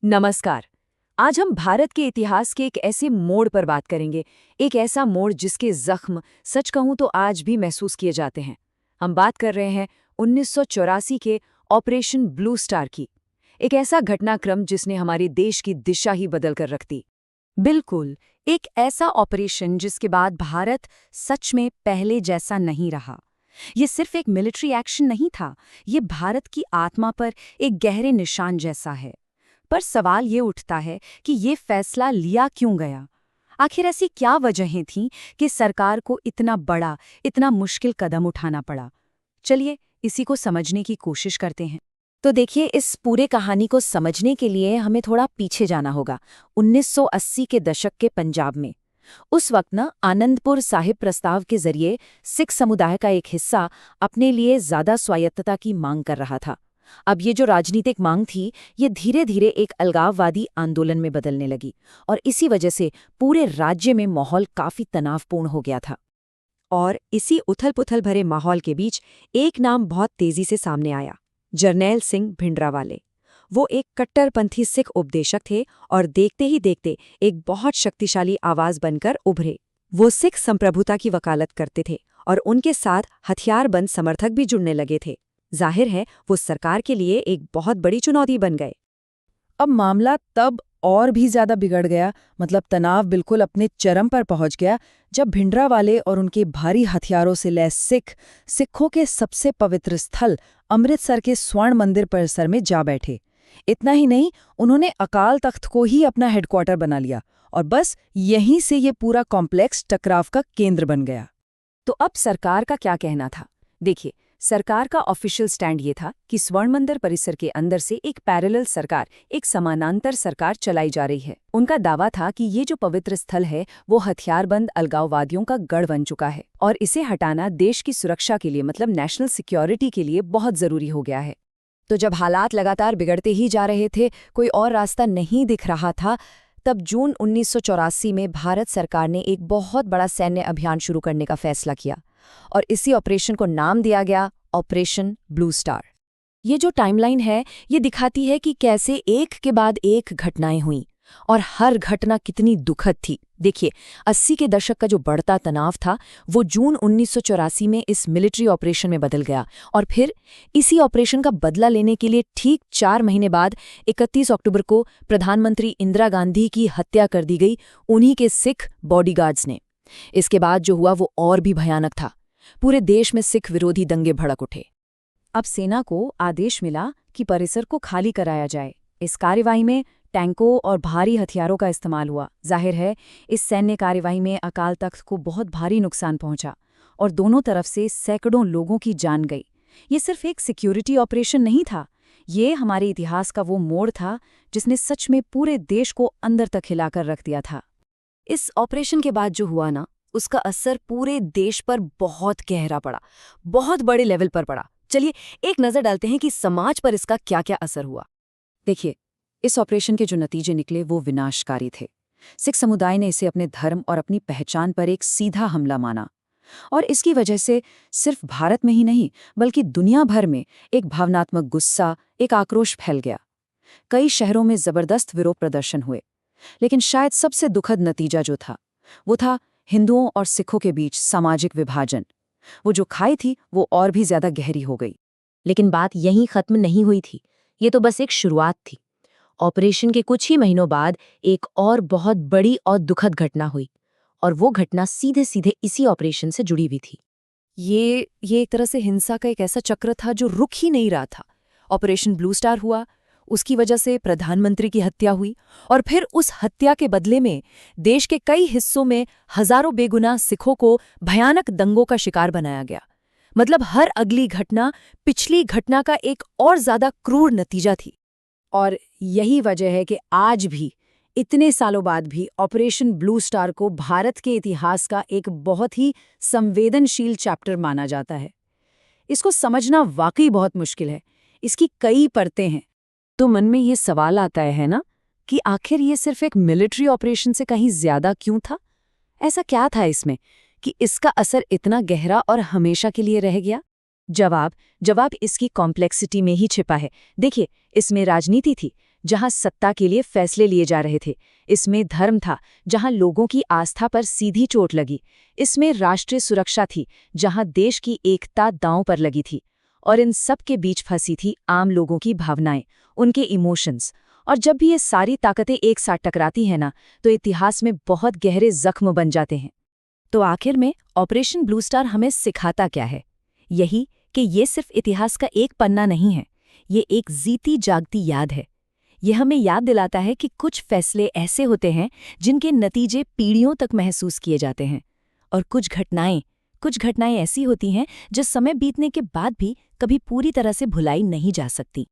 नमस्कार। आज हम भारत के इतिहास के एक ऐसे मोड़ पर बात करेंगे, एक ऐसा मोड़ जिसके जख्म सच कहूं तो आज भी महसूस किए जाते हैं। हम बात कर रहे हैं 1984 के ऑपरेशन ब्लू स्टार की। एक ऐसा घटनाक्रम जिसने हमारे देश की दिशा ही बदल कर रख दी। बिल्कुल, एक ऐसा ऑपरेशन जिसके बाद भारत सच में पहले जैसा नहीं रहा। ये सिर्फ एक मिलिट्री एक्शन नहीं था, ये भारत की आत्मा पर एक गहरे निशान जैसा है। पर सवाल ये उठता है कि ये फैसला लिया क्यों गया? आखिर ऐसी क्या वजहें थीं कि सरकार को इतना बड़ा, इतना मुश्किल कदम उठाना पड़ा? चलिए, इसी को समझने की कोशिश करते हैं। तो देखिए, इस पूरे कहानी को समझने के लिए हमें थोड़ा पीछे जाना होगा, 1980 के दशक के पंजाब में। उस वक्त आनंदपुर साहिब प्रस्ताव के जरिए सिख समुदाय का एक हिस्सा अपने लिए ज्यादा स्वायत्तता की मांग कर रहा था। अब ये जो राजनीतिक मांग थी, ये धीरे धीरे एक अलगाववादी आंदोलन में बदलने लगी, और इसी वजह से पूरे राज्य में माहौल काफी तनावपूर्ण हो गया था। और इसी उथल-पुथल भरे माहौल के बीच एक नाम बहुत तेजी से सामने आया, जरनैल सिंह भिंडरावाले। वो एक कट्टरपंथी सिख उपदेशक थे और देखते ही देखते एक बहुत शक्तिशाली आवाज बनकर उभरे। वो सिख संप्रभुता की वकालत करते थे और उनके साथ हथियारबंद समर्थक भी जुड़ने लगे थे। जाहिर है, वो सरकार के लिए एक बहुत बड़ी चुनौती बन गए। अब मामला तब और भी ज्यादा बिगड़ गया, मतलब तनाव बिल्कुल अपने चरम पर पहुंच गया, जब भिंडरावाले और उनके भारी हथियारों से लैस सिखों के सबसे पवित्र स्थल अमृतसर के स्वर्ण मंदिर परिसर में जा बैठे। इतना ही नहीं, उन्होंने अकाल तख्त को ही अपना हेडक्वार्टर बना लिया, और बस यहीं से ये पूरा कॉम्प्लेक्स टकराव का केंद्र बन गया। तो अब सरकार का क्या कहना था? देखिए, सरकार का ऑफिशियल स्टैंड ये था कि स्वर्ण मंदिर परिसर के अंदर से एक पैरेलल सरकार, एक समानांतर सरकार चलाई जा रही है। उनका दावा था कि ये जो पवित्र स्थल है, वो हथियारबंद अलगाववादियों का गढ़ बन चुका है, और इसे हटाना देश की सुरक्षा के लिए, मतलब नेशनल सिक्योरिटी के लिए बहुत जरूरी हो गया है। तो जब हालात लगातार बिगड़ते ही जा रहे थे, कोई और रास्ता नहीं दिख रहा था, तब जून 1984 में भारत सरकार ने एक बहुत बड़ा सैन्य अभियान शुरू करने का फैसला किया, और इसी ऑपरेशन को नाम दिया गया ऑपरेशन ब्लू स्टार। ये जो टाइमलाइन है, ये दिखाती है कि कैसे एक के बाद एक घटनाएं हुईं, और हर घटना कितनी दुखद थी। देखिए, 80 के दशक का जो बढ़ता तनाव था, वो जून 1984 में इस मिलिट्री ऑपरेशन में बदल गया, और फिर इसी ऑपरेशन का बदला लेने के लिए ठीक 4 महीने बाद 31 अक्टूबर को प्रधानमंत्री इंदिरा गांधी की हत्या कर दी गई, उन्हीं के सिख बॉडीगार्ड्स ने। इसके बाद जो हुआ वो और भी भयानक था। पूरे देश में सिख विरोधी दंगे भड़क उठे। अब सेना को आदेश मिला कि परिसर को खाली कराया जाए। इस कार्यवाही में टैंकों और भारी हथियारों का इस्तेमाल हुआ। जाहिर है, इस सैन्य कार्यवाही में अकाल तख्त को बहुत भारी नुकसान पहुंचा, और दोनों तरफ से सैकड़ों लोगों की जान गई। ये सिर्फ एक सिक्योरिटी ऑपरेशन नहीं था, ये हमारे इतिहास का वो मोड़ था जिसने सच में पूरे देश को अंदर तक हिलाकर रख दिया था। इस ऑपरेशन के बाद जो हुआ उसका असर पूरे देश पर बहुत गहरा पड़ा, बहुत बड़े लेवल पर पड़ा। चलिए, एक नज़र डालते हैं कि समाज पर इसका क्या क्या असर हुआ। देखिए, इस ऑपरेशन के जो नतीजे निकले वो विनाशकारी थे। सिख समुदाय ने इसे अपने धर्म और अपनी पहचान पर एक सीधा हमला माना, और इसकी वजह से सिर्फ भारत में ही नहीं बल्कि दुनिया भर में एक भावनात्मक गुस्सा, एक आक्रोश फैल गया। कई शहरों में जबरदस्त विरोध प्रदर्शन हुए, लेकिन शायद सबसे दुखद नतीजा जो था वो था हिंदुओं और सिखों के बीच सामाजिक विभाजन। वो जो खाई थी वो और भी ज्यादा गहरी हो गई। लेकिन बात यहीं खत्म नहीं हुई थी, ये तो बस एक शुरुआत थी। ऑपरेशन के कुछ ही महीनों बाद एक और बहुत बड़ी और दुखद घटना हुई, और वो घटना सीधे सीधे इसी ऑपरेशन से जुड़ी हुई थी। ये एक तरह से हिंसा का एक ऐसा चक्र था जो रुक ही नहीं रहा था। ऑपरेशन ब्लू स्टार हुआ, उसकी वजह से प्रधानमंत्री की हत्या हुई, और फिर उस हत्या के बदले में देश के कई हिस्सों में हजारों बेगुनाह सिखों को भयानक दंगों का शिकार बनाया गया। मतलब हर अगली घटना पिछली घटना का एक और ज्यादा क्रूर नतीजा थी। और यही वजह है कि आज भी, इतने सालों बाद भी, ऑपरेशन ब्लू स्टार को भारत के इतिहास का एक बहुत ही संवेदनशील चैप्टर माना जाता है। इसको समझना वाकई बहुत मुश्किल है, इसकी कई परतें हैं। तो मन में ये सवाल आता है ना कि आखिर ये सिर्फ एक मिलिट्री ऑपरेशन से कहीं ज्यादा क्यों था? ऐसा क्या था इसमें कि इसका असर इतना गहरा और हमेशा के लिए रह गया? जवाब इसकी कॉम्प्लेक्सिटी में ही छिपा है। देखिए, इसमें राजनीति थी, जहां सत्ता के लिए फैसले लिए जा रहे थे। इसमें धर्म था, जहां लोगों की आस्था पर सीधी चोट लगी। इसमें राष्ट्रीय सुरक्षा थी, जहां देश की एकता दांव पर लगी थी। और इन सब के बीच फंसी थी आम लोगों की भावनाएं, उनके इमोशंस। और जब भी ये सारी ताकतें एक साथ टकराती हैं ना, तो इतिहास में बहुत गहरे जख्म बन जाते हैं। तो आखिर में ऑपरेशन ब्लू स्टार हमें सिखाता क्या है? यही कि ये सिर्फ इतिहास का एक पन्ना नहीं है, ये एक जीती जागती याद है। ये हमें याद दिलाता है कि कुछ फैसले ऐसे होते हैं जिनके नतीजे पीढ़ियों तक महसूस किए जाते हैं, और कुछ घटनाएं ऐसी होती हैं जो समय बीतने के बाद भी कभी पूरी तरह से भुलाई नहीं जा सकती।